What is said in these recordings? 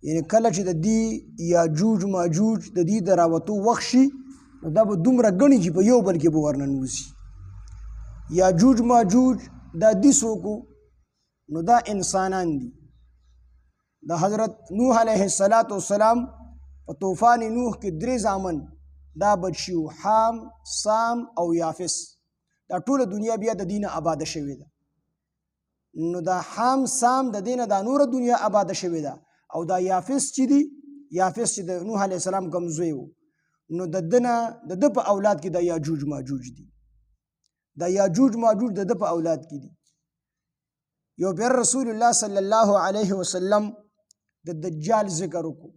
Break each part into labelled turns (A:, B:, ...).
A: یعنی کله چې د دې یاجوج ماجوج د دې د راوتو وخت شي نو دا به دومره ګڼي چې په یو بل کې به ورننوځي. یاجوج ماجوج دا دي څوک نو دا انسانان دي. د حضرت نوح علیه السلام په طوفان نوح کې 3 زامن دا بچي وو، حام، سام او یافس. دا ټوله دنیا بیا د دینه آباده شوې ده. نو دا حام سام د دینه دا نوره دنیا آباده شوې ده او دا یافس چې دی، یافس چې د نوح علیه السلام کوم زوی و نو د ده په اولاد کې د یاجوج ماجوج دي. دا یاجوج ماجوج د ده په اولاد کې دي. یو پیر رسول الله صلی الله علیه وسلم د دجال ذکر وکړو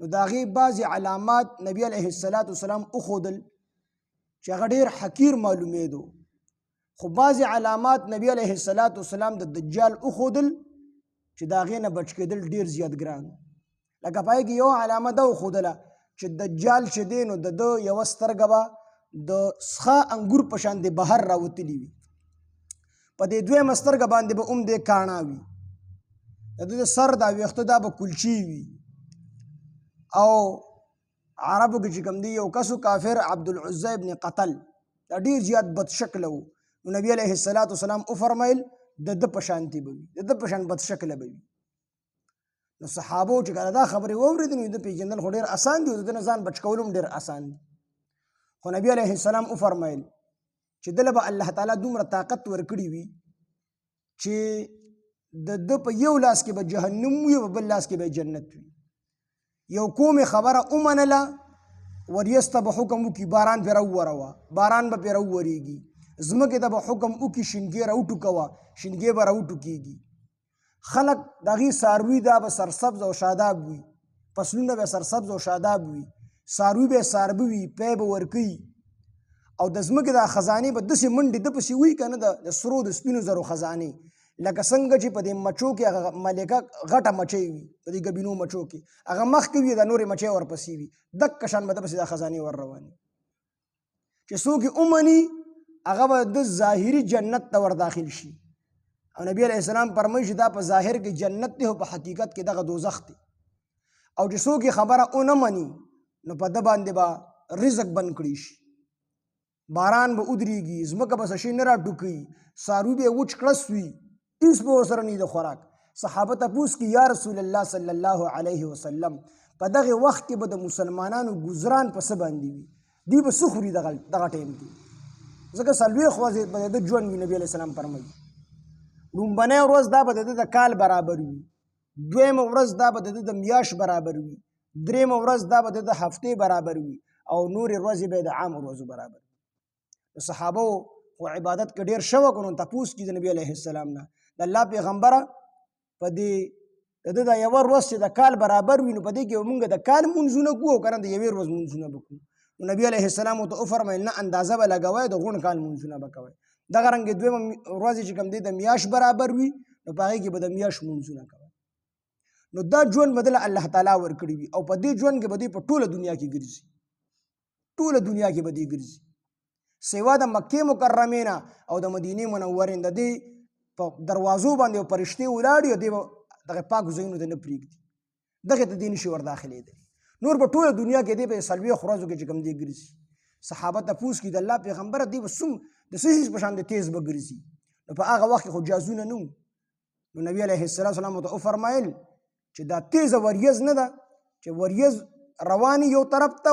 A: نو د هغې بعضې علامات نبی علیه السلام وښودل چې هغه ډېر حقیر معلومېدو، خو بعضې علامات نبی علیه السلام د دجال وښودل چې د هغې نه بچ کېدل ډېر زیات ګران. لکه په هغې کې یوه علامه دا وښودله چې دجال چې دی نو د ده یوه سترګه به د څښه انګور په شان د بهر راوتلي وي، په دې دویمه سترګه باندې به هم دی کاڼه وي، د ده د سر دا ویښته دا به کلچي وي. او عربو کې چې کوم دی یو کسو کافر عبدالعزى ابن قتل دا ډېر زیات بد شکله و نو نبی علیه السلام وفرمیل د ده په شانتې به وي، د ده په شان بد شکله به وي. نو صحابو چې کله دا خبرې واورېدې نو د پېژندل خو ډېر اسان دي او د ده نه ځان بچ کول هم ډېر اسان دي. خو نبی علیه السلام وفرمیل چې دله به الله تعالی دومره طاقت ورکړي وي چې د ده په یو لاس کې به جهنم وي او په بل لاس کې به جنت وي. یو کومې خبره ومنله وریځ ته به حکم وکړي باران پرې راووروه، باران به پرې راوورېږي. ځمکې ته به حکم وکړي شینګې راوټوکوه، شینګې به راوټوکېږي. خلک د هغې څاروي دا به سرسبز او شاداب وي، فصلونه به سرسبز او شاداب وي، څاروي به ساربه وي، پی به ورکوي او د ځمکې دا خزانې به داسې منډې ده پسې وي که نه د سرو د سپینو زرو خزانې، لکه څنګه چې په دې مچو کې هغه ملکه غټه مچۍ وي، په دې ګبینو مچو کې هغه مخکې وي دا نورې مچۍ ورپسې وي، دقه شان به ده پسې دا خزانې ور روانې. چې څوک یې ومني هغه به د ظاهري جنت ته ور داخل شي او نبی علیه السلام فرمایي چې دا په ظاهر کې جنت دی او په حقیقت کې دغه دوزخ دی. او چې څوک یې خبره ونه مني نو په ده باندې به رزق بند کړي شي، باران به ودرېږي، ځمکه به څه شی نه راټوکوي، څاروي به یې وچ کړس وي، هېڅ به ورسره نه وي د خوراک. صحابه تپوس کړي یا رسول الله صلی الله علیه وسلم په دغې وخت کې به د مسلمانانو ګزران په څه باندې وي، دوی به څه خوري دغه ټایم کې؟ ځکه 40 ورځې به د ده ژوند وي. نبي علیه السلام فرمایي لومبنۍ ورځ دا به د ده د کال برابر وي، دویمه ورځ دا به د ده د میاشت برابر وي، درېیمه ورځ دا به د ده هفتې برابر وي او نورې ورځې به یې د عام ورځو برابر وي. د صحابو خو عبادت کې ډېر شوق نو تپوس کړي د نبي علیه السلام نه د الله پیغمبره په دې د ده دا یوه ورځ چې د کال برابر وي نو په دې کې به مونږ د کال مونځونه کوو او که نه د یوې ورځ مونځونه به کوو. نو نبي علیه السلام ورته وفرمیل نه اندازه به لګوئ، د غون کال مونځونه به کوئ. دغه رنګې دویمه ورځ چې کوم دی د میاشت برابر وي نو په هغې کې به د میاشت مونځونه کوئ. نو دا ژوند به دله الله تعالی ورکړي وي او په دې ژوند کې به دوی په ټوله دنیا کې ګرځي، ټوله دنیا کې به دوی ګرځي سوا د مکې مکرمې نه او د مدینې منورې د دې په دروازو باندې یو فرشتې ولاړې او دی به دغه پاکو ځایونو ته نه پرېږدي، دغې ته دی نشي ورداخلېدلی. نور په ټوله دنیا کې دی به 40 ورځو کې چې کوم دی ګرځي. صحابه تپوس کړي د الله پیغمبره دی به د څه شي په شان د تیز به ګرځي؟ نو په هغه وخت کې خو جازونه نه وو. نو نبي علیه السلام ورته وفرمایل چې دا تیزه وریځ نه ده چې وریځ روانې یو طرف ته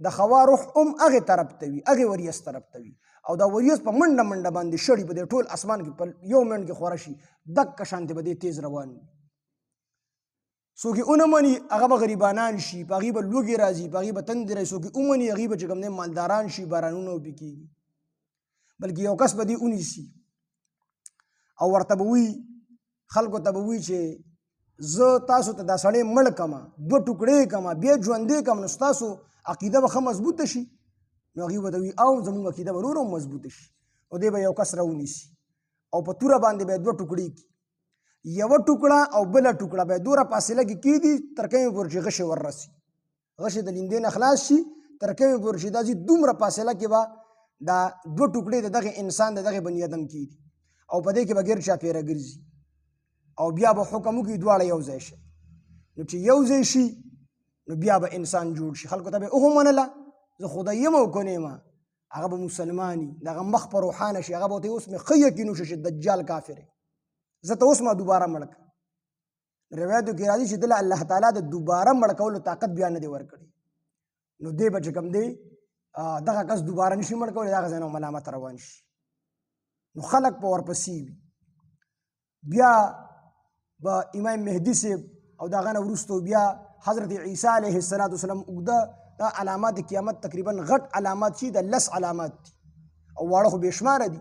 A: د خوا روح هم هغې طرف ته وي، هغې وریځ طرف ته وي او دا وریځ په منډه منډه باندې شړي په دې ټول اسمان کې په یو منټ کې خوره شي، دقه شانتې به دې تیز روان وي. څوک یې ونه مني هغه به غریبانان شي، په هغې به لوږې راځي، په هغې به تندې راځي. څوک یې ومني هغې به چې کوم دی مالداران شي، بارانونه وپې کېږي. بلکې یو کس به دې ونیسي او ورته به وي خلکو ته به وي چې زه تاسو ته دا سړی مړ کړمه، 2 ټوکړې کړمه، بیا ژوندی کړم نو ستاسو عقیده به ښه مضبوطه شي. نو هغې به ته وي او زموږ عقیده به نور هم مضبوطه شي. او دی به یو کس راونیسي او په توره باندې به یې 2 ټوکړې کړي، یوه ټوکړه او بله ټوکړه به یې دوره فاصله کې کېږي تر کومې پورې چې غشې وررسي، غشې د لیندې نه خلاص شي تر کومې پورې چې دا ځي دومره فاصله کې به دا 2 ټوکړې د دغه انسان د دغه بني ادم کېږي او په دې کې به ګیر چاپېره ګرځي او بیا به حکم وکړي دواړه یو ځای شي. نو چې یو ځای شي نو بیا به انسان جوړ شي. خلکو ته به اوه منله زه خدای یم او که نه یم، هغه به مسلماني، دغه مخ په روښانه شي، هغه به ورته اوس مې ښه یقین وشي چې دجال کافر دی، زه ته اوس ما دوباره مړ کړه. روایتو کې راځي چې دله الله تعالی د دوباره مړ کولو طاقت بیا نه دی ورکړی، نو دی به چې کوم دی دغه کس دوباره نشي مړ کولی، دغه ځای نه ملامت روان شي. نو خلک په ورپسې وي. بیا به امام مهدي صاحب او د هغه نه وروستو بیا حضرت عیسی علیه السلام اوږده دا علامات قیامت تقریبا غټ علامات چې د 10 علامات دي او واړه خو بېشماره دي.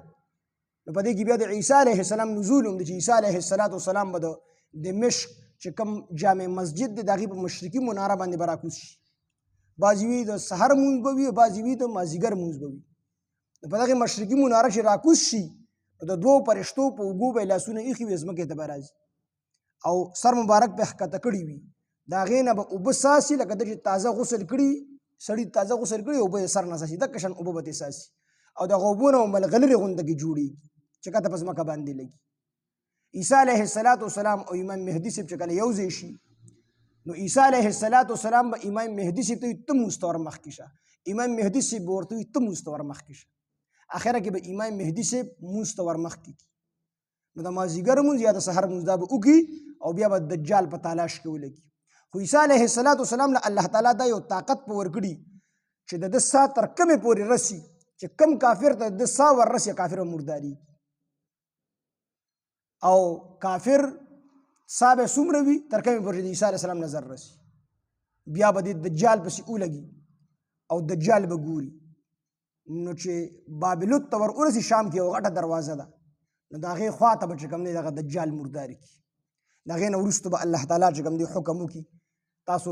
A: نو په دې کې بیا د عیسی علیه السلام نزول هم دی چې عیسی علیه السلام به د دمشق چې کوم جامع مسجد دی د هغې په مشرقي مناره باندې به راکوز شي. بعضې وي د سحر مونځ به وي، بعضې وي د مازدیګر مونځ به وي. نو په دغې مشرقي مناره چې راکوز شي نو د دوو فرشتو په اوږو به یې لاسونه ایښي وي، ځمکې ته به راځي او سر مبارک به ښکته کړي وي، د هغې نه به اوبه څاڅي لکه ده چې تازه غسل کړي سړي تازه غسل کړي اوبه یې سر نه څاڅي، دقه شان اوبه به ترې څاڅي او دغه اوبو نه به ملغلرې غونده کې جوړېږي چې کته په ځمکه باندې لګي. عیسی علیه السلام او امام مهدي صاحب چې کله یو ځای شي نو عیسی علیه السلام به امام مهدي صاحب ته وي ته مونځ ته ور مخکې شه، امام مهدي صاحب به ورته وي ته مونځ ته ور مخکې شه. اخره کې به امام مهدي صاحب مونځ ته ور مخکې کړي، نو د مازدیګر مونځ یا د سحر مونځ دا به وکړي او بیا به دجال په تالاش کې ولګي. خو عیسی علیه السلام له الله تعالی دا یو طاقت په ورکړي چې د ده ساه تر کمې پورې رسي چې کم کافر ته د ساه ور رسي کافر به مرداري او کافر ساه به څومره وي تر کمې پورې د عیسی علیه السلام نظر رسي، بیا به د دجال پسې ولګي او دجال به ګوري. نو چې بابلوت ته ور ورسي شام کې یو غټه دروازه ده، نو د هغې خوا ته به چې کوم دی دغه دجال مرداري کړي. د هغې نه وروسته به الله تعالی چې کوم دی حکم وکړي تاسو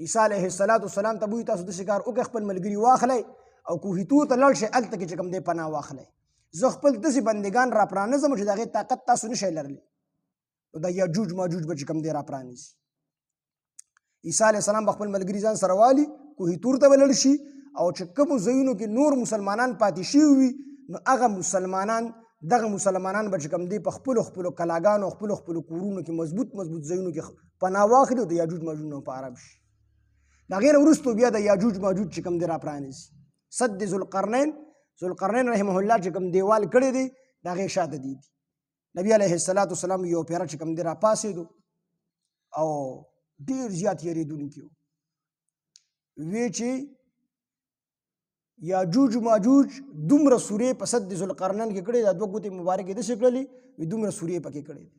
A: عیسی علیه السلام ته به وایي تاسو داسې کار وکړئ خپل ملګري واخلئ او کوهي طور ته لاړ شئ، هلته کې چې کوم دی پناه واخلئ، زه خپل داسې بندګان را پرانیزم چې د هغې طاقت تاسو نشئ لرلی. نو د یاجوج ماجوج به چې کوم دی را پرانیزي. عیسی علیه السلام به خپل ملګري ځان سره والي کوهي طور ته به لاړ شي او چې کومو ځایونو کې نور مسلمانان پاتې شوي وي نو هغه دغه مسلمانان به چې کوم دی په خپلو کلاګانو خپلو کورونو کې مضبوط ځایونو کې پناه واخلي او د یاجوج ماجوج نه په عرب شي. د هغې نه وروستو بیا د یاجوج ماجوج چې کوم دی را پرانیزي. سد ذوالقرنین رحمه الله چې کوم دیوال کړی دی د هغې شاته دی. نبی علیه السلام یو پیره چې کوم دی را پاسېدو او ډېر زیات یېرېدونکي وی چې یاجوج ماجوج دومره سورې په سد ذوالقرنین کې کړې دا دوه ګوتې مبارکې داسې کړلې وي دومره سورې پکې کړې دي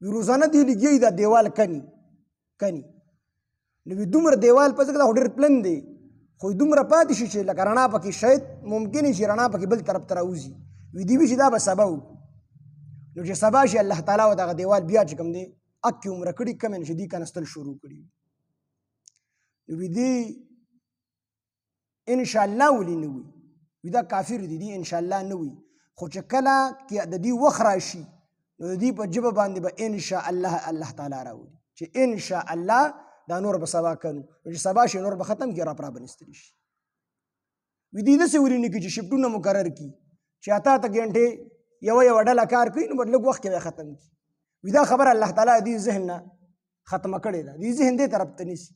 A: وي روزانه دی لګي دا دیوال کني نو وي دومره دیوال په ځکه دا ډېر پلن دی خو دومره پاتې شي چې لکه رڼا پکې شاید ممکن چې رڼا پکې بل طرف ته راوځي وي دي وي چې دا به سبا وکړو نو چې سبا شي الله تعالی و دغه دیوال بیا چې کوم دی اکې عمره کړي کمې نه چې دي کنستل شروع کړي نو وي دي انشاءالله ولې نه وي وي دا کافر دي دي انشاءالله نه وي خو چې کله کې د دې وخت راشي نو د دې په ژبه باندې به انشاءالله الله تعالی راولي چې انشاءالله دا نور به سبا کوو چې سبا شي نور به ختم کړي را پرانستلی شي وي دې داسې ولې نه کړي چې شفټونه مقرر کړي چې اته غنټې یوه ډله کار کوي نو لږ وخت کې به ختم کړي وي دا خبره الله تعالی دې ذهن نه ختمه کړې ده دې ذهن دې طرف ته نیسي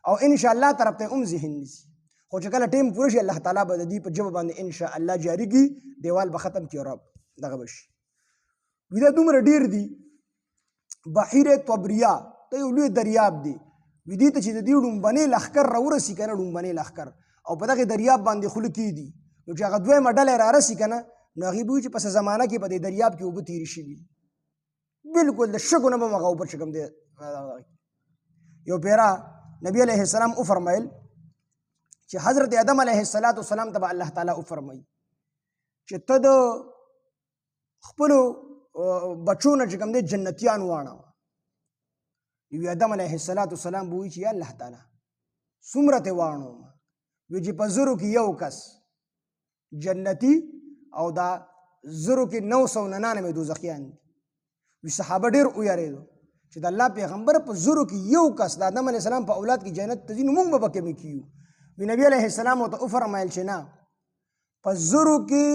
A: او انشاءالله طرف ته هم ذهن نیسي خو چې کله ټیم پوره شي الله تعالی به د دې په ژبه باندې انشاءالله جاري کړي دیوال به ختم کړي او دغه به شي وي دا دومره ډېر دي بحیره طبریه دا یو لوی دریاب دی وي دې ته چې د دې ډومبنې لښکر راورسي که نه ډومبنې لښکر او په دغې دریاب باندې خوله کېږدي نو چې هغه دویمه ډله یې رارسي که نه نو هغې به وي چې پس زمانه کې په دې دریاب کې اوبه تېرې شوي بلکل د شګو نه به هم هغه اوبه چې کوم دی یو پیره نبی علیه السلام وفرمیل چې حضرت آدم علیه السلام ته به الله تعالی وفرمایي چې ته د خپلو بچو نه چې کوم دی جنتیان واړوه نو آدم علیه السلام به وایي چې یا الله تعالی څومره ترې واړوم وایي چې په زرو کې یو کس جنتي او دا زرو کې 999 دوزخیان دي وي صحابه ډېر ویارېدو چې د الله پیغمبر په زرو کې یو کس د آدم علیه السلام په اولاد کې جنت ته ځي نو موږ به پکې مې کیو وي نبی علیه السلام ورته وفرمایل چې نه په زرو کې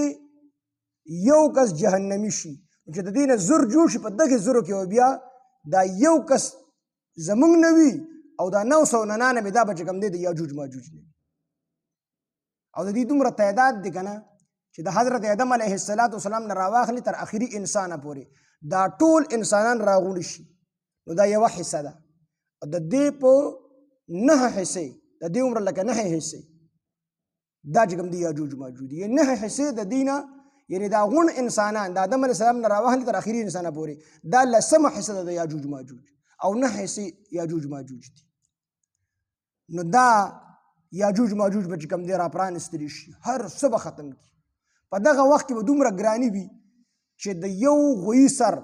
A: یو کس جهنمي شي چې د دې نه زر جوړ شي په دغې زرو کې بیا دا یو کس زمونږ نه وي او دا 999 دا به چې کوم دی د یاجوج ماجوج نه وي. او د دې دومره تعداد دی که نه چې د حضرت آدم علیه السلام نه راواخلي تر اخري انسانه پورې دا ټول انسانان راغونډ شي نو دا یوه حصه ده. او د دې په 9 حصې د دې عمر لکه 9 حصې دا چې کوم دی یاجوج ماجوج دي. 9 حصې د دې نه یعنې دا غونډ انسانان د آدم علیه السلام نه راواخلي تر اخري انسانه پورې دا 10مه حصه ده د یاجوج ماجوج او 9 حصې یاجوج ماجوج دي. نو دا یاجوج ماجوج به چې کوم دی را پرانستلی شي هر څه به ختم کړي. په دغه وخت کې به دومره ګراني وي چې د یو غویي سر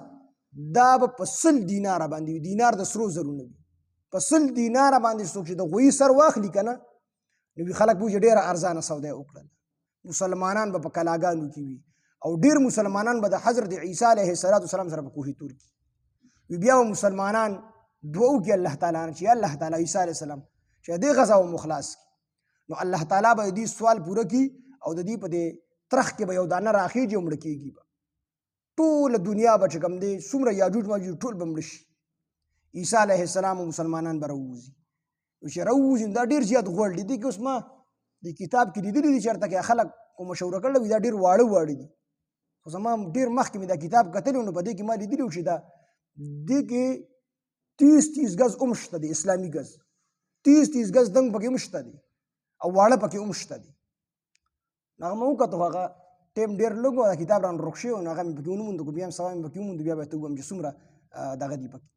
A: دا به په 100 دیناره باندې وي. دینار د سرو زرو نه وي، په 100 دیناره باندې څوک چې د غویي سر واخلي که نه نو خلک به وایي ډېره ارزانه سودا یې وکړله. مسلمانان به په کلاګانو کې وي او ډېر مسلمانان به د حضرت عیسی علیه السلام سره په کوهي تور کې وي. بیا به مسلمانان دعا وکړي الله تعالی نه چې یا الله تعالی عیسی علیه السلام چې دې غزا و مخلاص کړي. نو الله تعالی به دې سوال پوره کړي او د دې په دې ترخ کې به یو دانه راخیږي او مړه کېږي به. ټوله دنیا به چې کوم دی څومره یاجوج ماجوج ټول به مړه شي. عیسی علیه السلام او مسلمانان به راووځي. نو چې راووځي دا ډېر زیات غوړ دي. دې کې اوس ما د کتاب کې لیدلي دي چېرته کې خلک کو مشوره کړی وي دا ډېر واړه واړه دي. خو زما ډېر مخکې مې دا کتاب کتلی نو په دې کې ما لیدلي وو چې دا دې کې 30 ګز هم شته دی، اسلامي ګز 30 ګز دنګ پکې هم شته دی او واړه پکې هم شته دي. نو هغه مې وکتو هغه ټایم ډېر لږ و دا کتاب رانه روغ شوی و نو هغه مې پکې ونه موندو که بیا هم سبا مې پکې وموندو بیا به ته وګورم چې څومره دغه دي پکې.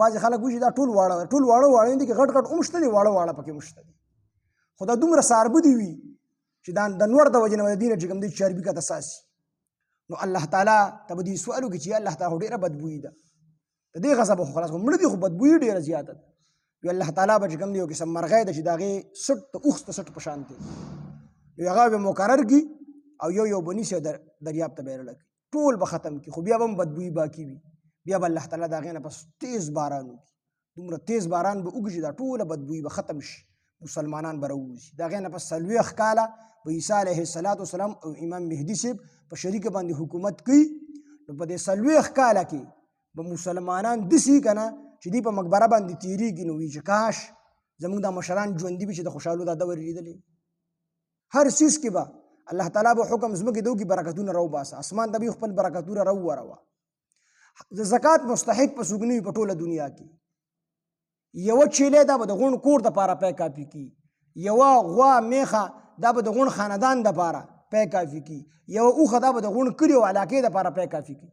A: بعضې خلک وایي چې دا ټول واړه واړه دي کې غټ غټ هم شته دي واړه پکې هم شته دي. خو دا دومره ساربه دي وي چې دا د نور د وجې نه به د دې نه چې کوم دی چربي کته ساسي. نو الله تعالی ته به دې سوال وکړي چې یا الله تعالی خو ډېره بدبویي ده د دې غذا به خو خلاص خو مړه دي خو بدبویي ډېره زیاته ده. وی الله تعالی به چې کوم دی یو قسم مرغۍ ده چې د هغې سټ د اوښ د سټ په شان دی نو هغه به مقرر کړي او یو به نیسي او دریاب ته به یې رڼه کړي ټول به ختم کړي. خو بیا به هم بدبویي باقي وي. بیا به الله تعالی د هغې نه پس تیز باران وکړي. دومره تیز باران به وکړي چې دا ټوله بدبویي به ختم شي. مسلمانان به راووځي. د هغې نه پس 40 کاله به عیسی علیه السلام او امام مهدي صاحب په شریکه باندې حکومت کوي. نو په دې 40 کاله کې به مسلمانان داسې که نه چې دوی په مقبره باندې تېرېږي نو وایي چې کاش زموږ دا مشران ژوندي وي چې د خوشحالو دا دور یې لیدلی. هر څیز کې به الله تعالی به حکم ځمکې ته وکړي برکتونه راوباسه، اسمان ته به خپل برکتونه راووروه. د زکات مستحق په څوک نه وي په ټوله دنیا کې. یوه چیلۍ دا به د غونډ کور دپاره پی کافي کي، یوه غوا میخه دا به د غونډ خاندان دپاره پی کافي کي، یوه اوښه دا به د غونډ کلي او علاقې دپاره پی کافي کي.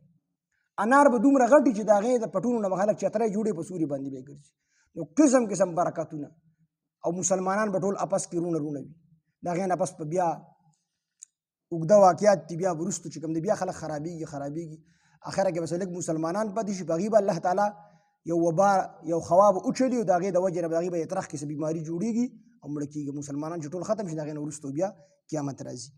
A: انار به دومره غټي چې د هغې د پټونو نه به خلک چترۍ جوړې په سوري باندې به یې ګرځي. نو قسم قسم برکتونه او مسلمانان به ټول اپس کې رونه وي. د هغې نه پس په بیا اوږده واقعات دي. بیا وروستو چې کوم دی بیا خلک خرابېږي اخره کې بس لږ مسلمانان پاتې شي. په هغې به الله تعالی یو وبا یو خوا به وچلي او د هغې د وجې نه به د هغې به یې ترخ کې څه بیماري جوړېږي او مړه کېږي. مسلمانان چې ټول ختم شي د هغې نه وروستو بیا قیامت راځي.